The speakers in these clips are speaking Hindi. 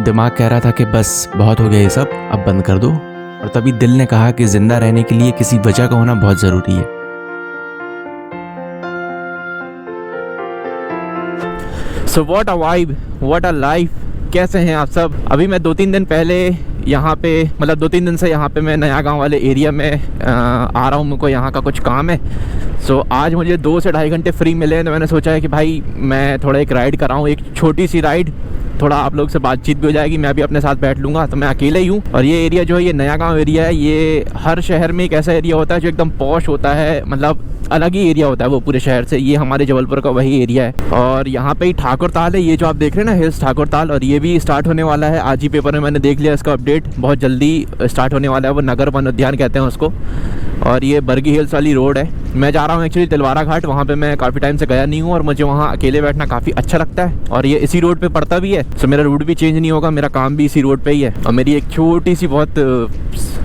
दिमाग कह रहा था कि बस बहुत हो गया ये सब, अब बंद कर दो। और तभी दिल ने कहा कि जिंदा रहने के लिए किसी वजह का होना बहुत ज़रूरी है। So what a vibe, what a life. कैसे हैं आप सब? अभी मैं 2-3 दिन पहले यहाँ पे, मतलब 2-3 दिन से यहाँ पे मैं नया गांव वाले एरिया में आ रहा हूँ। मुझको यहाँ का कुछ काम है। सो आज मुझे 2 से ढाई घंटे फ्री मिले हैं, तो मैंने सोचा है कि भाई मैं थोड़ा एक राइड कराऊँ, एक छोटी सी राइड। थोड़ा आप लोग से बातचीत भी हो जाएगी, मैं भी अपने साथ बैठ लूँगा। तो मैं अकेले ही हूँ और ये एरिया जो है ये नया गाँव एरिया है। ये हर शहर में एक ऐसा एरिया होता है जो एकदम पॉश होता है, मतलब अलग ही एरिया होता है वो पूरे शहर से। ये हमारे जबलपुर का वही एरिया है और यहाँ पे ही ठाकुर ताल है, ये जो आप देख रहे हैं ना, हिल्स ठाकुर ताल। और ये भी स्टार्ट होने वाला है, आज ही पेपर में मैंने देख लिया इसका अपडेट, बहुत जल्दी स्टार्ट होने वाला है। वो नगर वन उद्यान कहते हैं उसको। और ये बर्गी हिल्स वाली रोड है। मैं जा रहा हूँ एक्चुअली तिलवारा घाट, वहाँ पे मैं काफ़ी टाइम से गया नहीं हूँ और मुझे वहाँ अकेले बैठना काफ़ी अच्छा लगता है। और ये इसी रोड पे पड़ता भी है, तो मेरा रूट भी चेंज नहीं होगा, मेरा काम भी इसी रोड पे ही है। और मेरी एक छोटी सी बहुत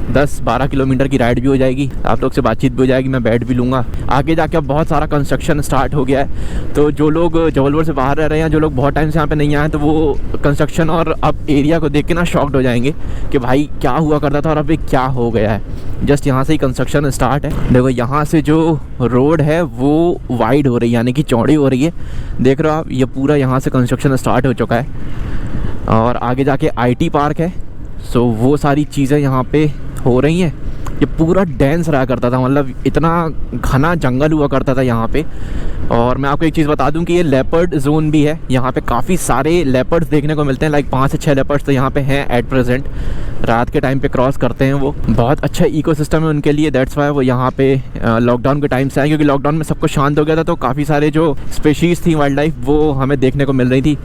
10-12 किलोमीटर की राइड भी हो जाएगी, आप लोग से बातचीत भी हो जाएगी, मैं बैठ भी लूँगा। आगे जाके अब बहुत सारा कंस्ट्रक्शन स्टार्ट हो गया है, तो जो लोग जबलपुर से बाहर रह रहे हैं, जो लोग बहुत टाइम से यहाँ पे नहीं आए, तो वो कंस्ट्रक्शन और अब एरिया को देख के ना शॉक्ड हो जाएंगे कि भाई क्या हुआ करता था और अभी क्या हो गया है। जस्ट यहाँ से ही कंस्ट्रक्शन स्टार्ट है। देखो यहाँ से जो रोड है वो वाइड हो रही है, यानी कि चौड़ी हो रही है। देख रहे हो आप, ये पूरा यहाँ से कंस्ट्रक्शन स्टार्ट हो चुका है और आगे जाके IT पार्क है। सो वो सारी चीज़ें यहाँ पे हो रही हैं। ये पूरा डेंस रहा करता था, मतलब इतना घना जंगल हुआ करता था यहाँ पे। और मैं आपको एक चीज़ बता दूं कि ये लेपर्ड जोन भी है, यहाँ पे काफ़ी सारे लेपर्ड्स देखने को मिलते हैं। लाइक 5 से 6 लेपर्ड्स तो यहाँ पे हैं एट प्रेजेंट। रात के टाइम पे क्रॉस करते हैं वो। बहुत अच्छा इकोसिस्टम है उनके लिए, दैट्स वाई वो यहाँ पे लॉकडाउन के टाइम से आए, क्योंकि लॉकडाउन में सब कुछ शांत हो गया था, तो काफ़ी सारे जो स्पेशीज़ थी वाइल्ड लाइफ वो हमें देखने को मिल रही थी।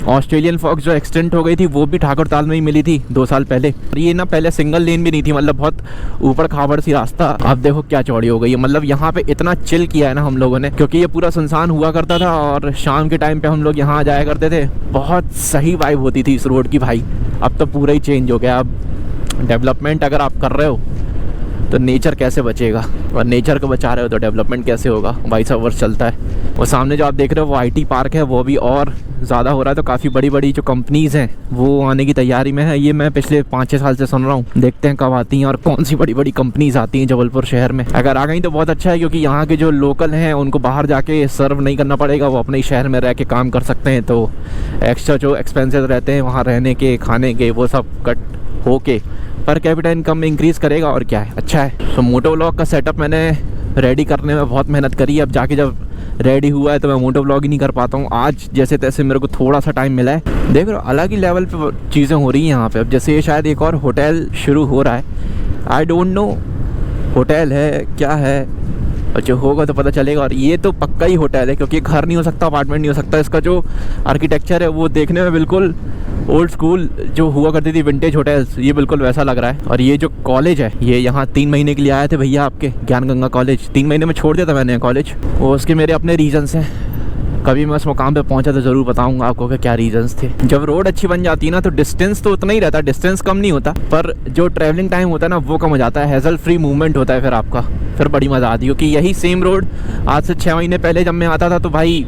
ऑस्ट्रेलियन फॉक्स जो एक्सटेंट हो गई थी वो भी ठाकुर ताल में ही मिली थी 2 साल पहले। और ये ना पहले सिंगल लेन भी नहीं थी, मतलब बहुत ऊपर खाबड़ सी रास्ता, अब देखो क्या चौड़ी हो गई है। मतलब यहाँ पे इतना चिल किया है ना हम लोगों ने, क्योंकि ये पूरा सुनसान हुआ करता था और शाम के टाइम पे हम लोग यहाँ जाया करते थे। बहुत सही वाइब होती थी इस रोड की भाई। अब तो पूरा ही चेंज हो गया। अब डेवलपमेंट अगर आप कर रहे हो तो नेचर कैसे बचेगा, और नेचर को बचा रहे हो तो डेवलपमेंट कैसे होगा, वाइस ओवर्स चलता है। वो सामने जो आप देख रहे हो वो IT पार्क है, वो भी और ज़्यादा हो रहा है। तो काफ़ी बड़ी बड़ी जो कंपनीज़ हैं वो आने की तैयारी में है। ये मैं पिछले 5-6 साल से सुन रहा हूँ, देखते हैं कब आती हैं और कौन सी बड़ी बड़ी कंपनीज़ आती हैं जबलपुर शहर में। अगर आ गई तो बहुत अच्छा है, क्योंकि यहाँ के जो लोकल हैं उनको बाहर जाके सर्व नहीं करना पड़ेगा, वो अपने शहर में रह के काम कर सकते हैं। तो एक्स्ट्रा जो एक्सपेंसेस रहते हैं वहाँ रहने के, खाने के, वो सब कट हो के पर कैपिटा इनकम में इंक्रीज़ करेगा, और क्या है, अच्छा है। तो मोटो व्लॉग का सेटअप मैंने रेडी करने में बहुत मेहनत करी है। अब जाके जब रेडी हुआ है तो मैं मोटो व्लॉग ही नहीं कर पाता हूँ। आज जैसे तैसे मेरे को थोड़ा सा टाइम मिला है। देख रहे हो अलग ही लेवल पे चीज़ें हो रही हैं यहाँ पे। अब जैसे ये शायद एक और होटल शुरू हो रहा है, आई डोंट नो होटल है क्या है, और जो होगा तो पता चलेगा। और ये तो पक्का ही होटल है, क्योंकि घर नहीं हो सकता, अपार्टमेंट नहीं हो सकता। इसका जो आर्किटेक्चर है वो देखने में बिल्कुल ओल्ड स्कूल जो हुआ करती थी विंटेज होटल्स, ये बिल्कुल वैसा लग रहा है। और ये जो कॉलेज है, ये यहाँ 3 महीने के लिए आए थे भैया आपके, ज्ञान गंगा कॉलेज। 3 महीने में छोड़ दिया था मैंने कॉलेज, वो उसके मेरे अपने रीजन्स हैं। कभी मैं उस मुकाम पे पहुंचा तो ज़रूर बताऊंगा आपको कि क्या रीजंस थे। जब रोड अच्छी बन जाती है ना तो डिस्टेंस तो उतना ही रहता है, डिस्टेंस कम नहीं होता, पर जो ट्रैवलिंग टाइम होता है ना वो कम हो जाता है। हैसल फ्री मूवमेंट होता है फिर आपका, फिर बड़ी मज़ा आती है। क्योंकि यही सेम रोड आज से 6 महीने पहले जब मैं आता था तो भाई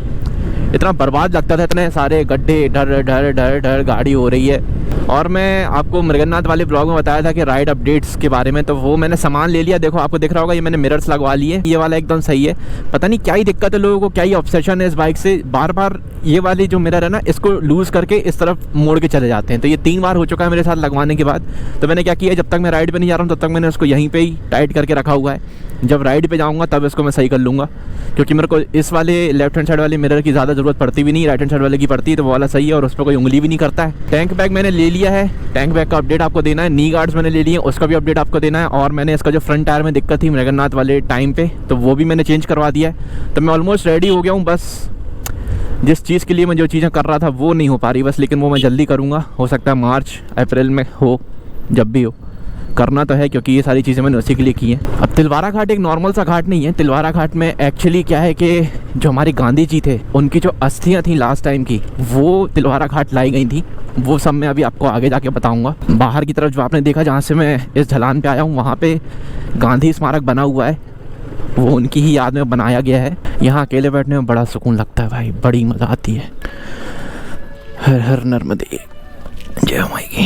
इतना बर्बाद लगता था, इतने सारे गड्ढे, डर डर डर डर गाड़ी हो रही है। और मैं आपको मृगन्नाथ वाले ब्लॉग में बताया था कि राइड अपडेट्स के बारे में, तो वो मैंने सामान ले लिया। देखो आपको दिख रहा होगा, ये मैंने मिरर्स लगवा लिए, ये वाला एकदम सही है। पता नहीं क्या ही दिक्कत है लोगों को, क्या ही ऑब्सेशन है इस बाइक से, बार बार ये वाली जो मिरर है ना इसको लूज़ करके इस तरफ मोड़ के चले जाते हैं। तो ये 3 बार हो चुका है मेरे साथ लगवाने के बाद। तो मैंने क्या किया, जब तक मैं राइड पे नहीं जा रहा हूँ तब तक मैंने उसको यहीं पे ही टाइट करके रखा हुआ है। जब राइड पे जाऊँगा तब इसको मैं सही कर लूँगा, क्योंकि मेरे को इस वाले लेफ्ट हैंड साइड वाले मिरर की ज़्यादा ज़रूरत पड़ती भी नहीं, राइट हैंड साइड वाले की पड़ती है, तो वो वाला सही है और उस पर कोई उंगली भी नहीं करता है। टैंक बैग मैंने ले लिया है, टैंक बैग का अपडेट आपको देना है। नी गार्ड्स मैंने ले लिए, उसका भी अपडेट आपको देना है। और मैंने इसका जो फ्रंट टायर में दिक्कत थी मृगन्नाथ वाले टाइम पे, तो वो भी मैंने चेंज करवा दिया है। तो मैं ऑलमोस्ट रेडी हो गया हूँ। बस जिस चीज़ के लिए मैं जो चीज़ें कर रहा था वो नहीं हो पा रही बस, लेकिन वो मैं जल्दी करूँगा। हो सकता है मार्च अप्रैल में हो, जब भी हो करना तो है, क्योंकि ये सारी चीज़ें मैंने उसी के लिए की हैं। अब तिलवारा घाट एक नॉर्मल सा घाट नहीं है। तिलवारा घाट में एक्चुअली क्या है कि जो हमारे गांधी जी थे उनकी जो अस्थियाँ थी लास्ट टाइम की, वो तिलवारा घाट लाई गई थी। वो सब मैं अभी आपको आगे जाके बताऊंगा। बाहर की तरफ जो आपने देखा, जहाँ से मैं इस ढलान पे आया हूँ, वहाँ पे गांधी स्मारक बना हुआ है, वो उनकी ही याद में बनाया गया है। यहाँ अकेले बैठने में बड़ा सुकून लगता है भाई, बड़ी मज़ा आती है। हर हर नर्मदे। जय माई की।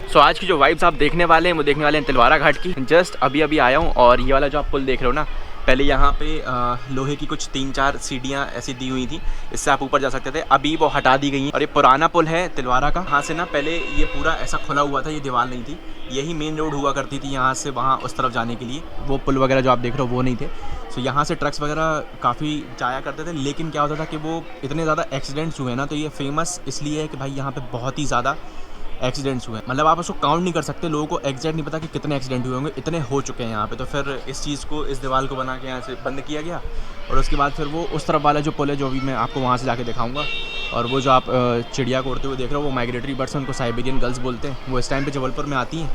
सो आज की जो वाइब्स आप देखने वाले हैं वो देखने वाले हैं तिलवारा घाट की। जस्ट अभी अभी आया हूँ और ये वाला जो आप पुल देख रहे हो ना, पहले यहाँ पे लोहे की कुछ 3-4 सीढ़ियाँ ऐसी दी हुई थी, इससे आप ऊपर जा सकते थे। अभी वो हटा दी गई हैं और ये पुराना पुल है तिलवारा का। यहाँ से ना पहले ये पूरा ऐसा खुला हुआ था, ये दीवार नहीं थी, यही मेन रोड हुआ करती थी यहाँ से वहाँ उस तरफ जाने के लिए। वो पुल वगैरह जो आप देख रहे हो वो नहीं थे। सो यहाँ से ट्रक्स वगैरह काफ़ी जाया करते थे, लेकिन क्या होता था कि वो इतने ज़्यादा एक्सीडेंट्स हुए ना, तो ये फेमस इसलिए है कि भाई यहाँ पर बहुत ही ज़्यादा एक्सीडेंट्स हुए। मतलब आप उसको काउंट नहीं कर सकते, लोगों को एग्जैक्ट नहीं पता कि कितने एक्सीडेंट हुए होंगे, इतने हो चुके हैं यहाँ पे। तो फिर इस चीज़ को, इस दीवार को बना के यहाँ से बंद किया गया और उसके बाद फिर वो उस तरफ वाला जो पुल है, जो अभी मैं आपको वहाँ से जाके दिखाऊंगा। और वो जो आप चिड़िया को उड़ते हुए देख रहे हो, वो माइग्रेटरी बर्ड्स हैं, उनको साइबेरियन गर्ल्स बोलते हैं। वो इस टाइम पर जबलपुर में आती हैं।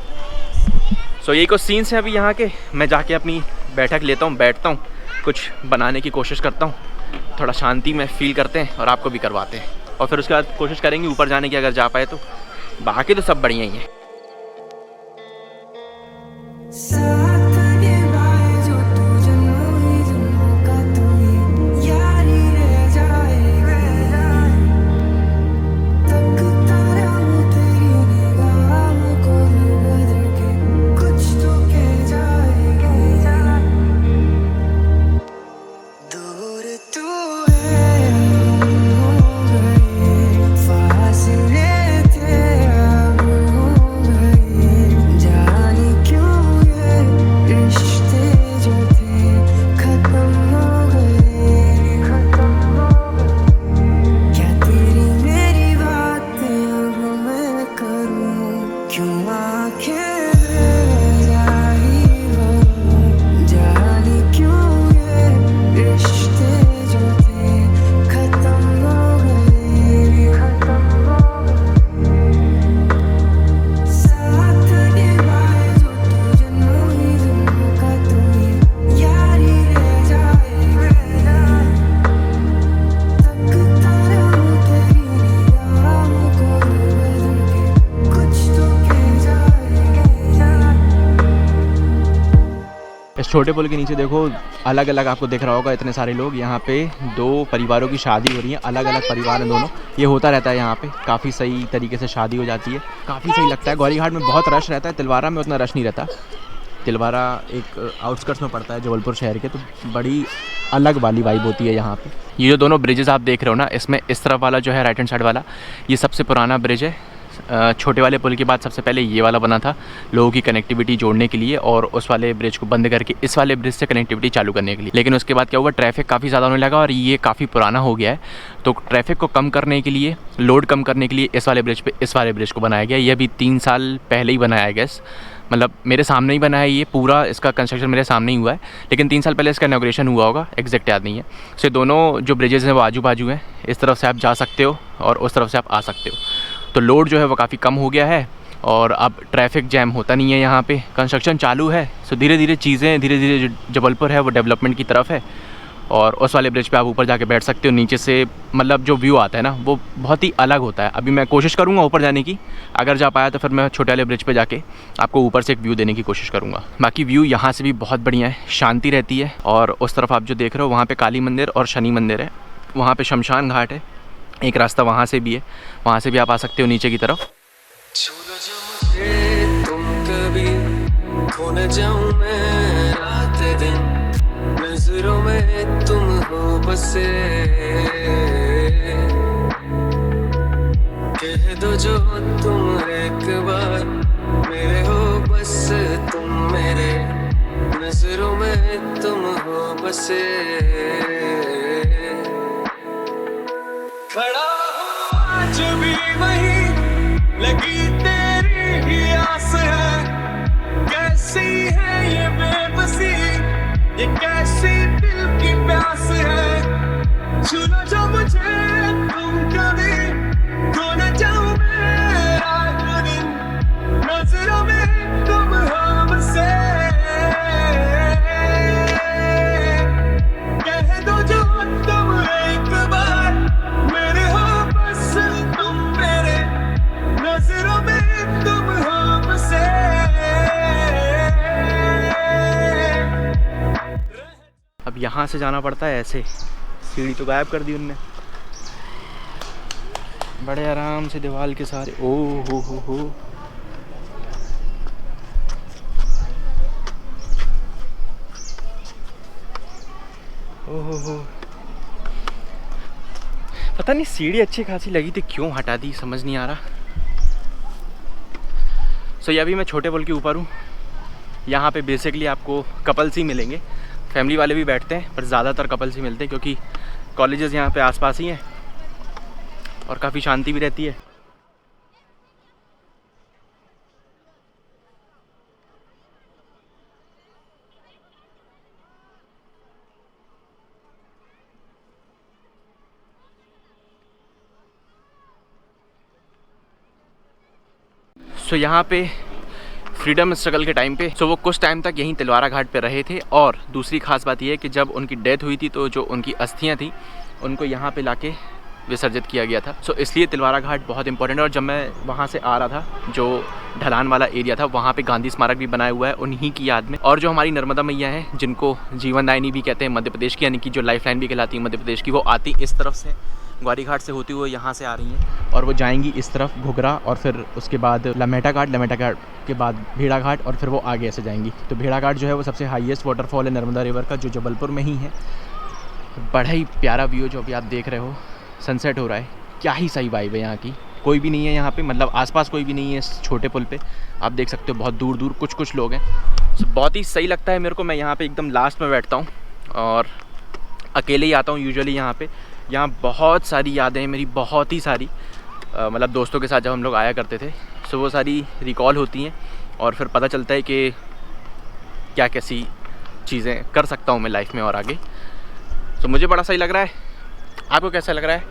सो यही कुछ सीन्स हैं अभी यहाँ के। मैं जाके अपनी बैठक लेता हूँ, बैठता हूँ, कुछ बनाने की कोशिश करता हूँ, थोड़ा शांति में फील करते हैं और आपको भी करवाते हैं। और फिर उसके बाद कोशिश करेंगे ऊपर जाने की, अगर जा पाए तो। बाकी तो सब बढ़िया ही है। छोटे पुल के नीचे देखो, अलग अलग आपको दिख रहा होगा इतने सारे लोग। यहाँ पे 2 परिवारों की शादी हो रही है, अलग अलग परिवार हैं दोनों। ये होता रहता है यहाँ पे, काफ़ी सही तरीके से शादी हो जाती है, काफ़ी सही लगता है। गौरी घाट में बहुत रश रहता है, तिलवारा में उतना रश नहीं रहता। तिलवारा एक आउटस्कर्ट्स में पड़ता है जबलपुर शहर के, तो बड़ी अलग वाली वाइब होती है यहाँ पे। ये जो दोनों ब्रिजेज़ आप देख रहे हो ना, इसमें इस तरफ वाला जो है राइट हैंड साइड वाला, ये सबसे पुराना ब्रिज है। छोटे वाले पुल के बाद सबसे पहले ये वाला बना था लोगों की कनेक्टिविटी जोड़ने के लिए, और उस वाले ब्रिज को बंद करके इस वाले ब्रिज से कनेक्टिविटी चालू करने के लिए। लेकिन उसके बाद क्या हुआ, ट्रैफिक काफ़ी ज़्यादा होने लगा और ये काफ़ी पुराना हो गया है। तो ट्रैफिक को कम करने के लिए, लोड कम करने के लिए इस वाले ब्रिज पे इस वाले ब्रिज को बनाया गया। ये अभी 3 साल पहले ही बनाया गया, मतलब मेरे सामने ही बना है ये पूरा, इसका कंस्ट्रक्शन मेरे सामने ही हुआ है, लेकिन 3 साल पहले इसका इनॉग्रेशन हुआ होगा, एग्जैक्ट याद नहीं है। सो दोनों जो ब्रिजेज़ हैं वो आजू बाजू हैं, इस तरफ से आप जा सकते हो और उस तरफ से आप आ सकते हो। तो लोड जो है वो काफ़ी कम हो गया है और अब ट्रैफिक जैम होता नहीं है यहाँ पे। कंस्ट्रक्शन चालू है, सो धीरे धीरे चीज़ें, धीरे धीरे जबलपुर है वो डेवलपमेंट की तरफ है। और उस वाले ब्रिज पे आप ऊपर जाके बैठ सकते हो, नीचे से मतलब जो व्यू आता है ना वो बहुत ही अलग होता है। अभी मैं कोशिश करूँगा ऊपर जाने की, अगर जा पाया तो फिर मैं छोटे वाले ब्रिज पे जाके आपको ऊपर से एक व्यू देने की कोशिश करूँगा। बाकी व्यू यहाँ से भी बहुत बढ़िया है, शांति रहती है। और उस तरफ आप जो देख रहे हो वहाँ पर काली मंदिर और शनि मंदिर है, वहाँ पर शमशान घाट है, एक रास्ता वहाँ से भी है, वहाँ से भी आप आ सकते हो नीचे की तरफ। तुम कभी खो न जाऊं मैं रात दिन, नजरों में तुम हो बसे, कह दो जो तुम एक बार मेरे हो, बस तुम मेरे, नजरों में तुम हो बसे। खड़ा हूँ आज भी वहीं, लगी तेरी ही आस है, कैसी है ये बेबसी, ये कैसी दिल की प्यास है, छूना जो मुझे तुम कभी, खो न जाऊं मैं रात दिन, नजरों में तुम हो बसे, कह दो जो तुम एक बार मेरे हो, बस तुम मेरे, नजरों में तुम हो बसे। अब यहाँ से जाना पड़ता है ऐसे, सीढ़ी तो गायब कर दी उनने। बड़े आराम से दीवार के सहारे। ओ हो। ओहो, पता नहीं सीढ़ी अच्छी खासी लगी थी, क्यों हटा दी समझ नहीं आ रहा। सो ये अभी मैं छोटे पुल के ऊपर हूँ। यहाँ पे बेसिकली आपको कपल्स ही मिलेंगे, फैमिली वाले भी बैठते हैं पर ज़्यादातर कपल्स ही मिलते हैं क्योंकि कॉलेजेस यहाँ पे आसपास ही हैं और काफ़ी शांति भी रहती है। सो यहाँ पे फ्रीडम स्ट्रगल के टाइम पे वो कुछ टाइम तक यहीं तिलवारा घाट पे रहे थे। और दूसरी खास बात यह है कि जब उनकी डेथ हुई थी तो जो उनकी अस्थियाँ थी उनको यहाँ पे लाके विसर्जित किया गया था। इसलिए तिलवारा घाट बहुत इंपॉर्टेंट है। और जब मैं वहाँ से आ रहा था, जो ढलान वाला एरिया था, वहाँ पे गांधी स्मारक भी बनाया हुआ है उन्हीं की याद में। और जो हमारी नर्मदा मैया हैं, जिनको जीवनदायिनी भी कहते हैं मध्य प्रदेश की, यानी कि जो लाइफ लाइन भी कहलाती है मध्य प्रदेश की, वो आती इस तरफ से, ग्वारी घाट से होती हुई यहाँ से आ रही हैं और वो जाएंगी इस तरफ घुघरा और फिर उसके बाद लमेटा घाट के बाद भेड़ा घाट और फिर वो आगे ऐसे जाएंगी। तो भेड़ा घाट जो है वो सबसे हाईएस्ट वाटरफॉल है नर्मदा रिवर का, जो जबलपुर में ही है। बड़ा ही प्यारा व्यू जो अभी आप देख रहे हो, सनसेट हो रहा है, क्या ही सही वाइब है यहाँ की। कोई भी नहीं है यहाँ पे, मतलब आसपास कोई भी नहीं है इस छोटे पुल पे। आप देख सकते हो बहुत दूर दूर कुछ लोग हैं। बहुत ही सही लगता है मेरे को। मैं यहाँ पे एकदम लास्ट में बैठता हूँ और अकेले ही आता हूँ यूजुअली यहाँ पे। यहाँ बहुत सारी यादें हैं मेरी, बहुत ही सारी, मतलब दोस्तों के साथ जब हम लोग आया करते थे, वो सारी रिकॉल होती हैं और फिर पता चलता है कि क्या कैसी चीज़ें कर सकता हूँ मैं लाइफ में और आगे। मुझे बड़ा सही लग रहा है। आपको कैसा लग रहा है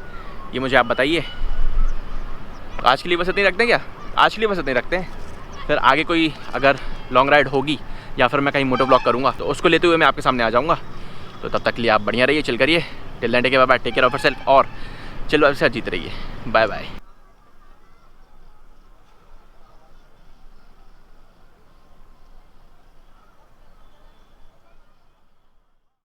ये मुझे आप बताइए। आज के लिए बस इतनी रखते हैं क्या? आज के लिए बस इतनी रखते हैं, फिर आगे कोई अगर लॉन्ग राइड होगी या फिर मैं कहीं मोटो ब्लॉग करूँगा तो उसको लेते हुए मैं आपके सामने आ जाऊँगा। तो तब तक के लिए आप बढ़िया रहिए, चिल करिए। Till then take care, bye bye, take care of yourself और चिल वाइब से जीत रहिए। Bye bye.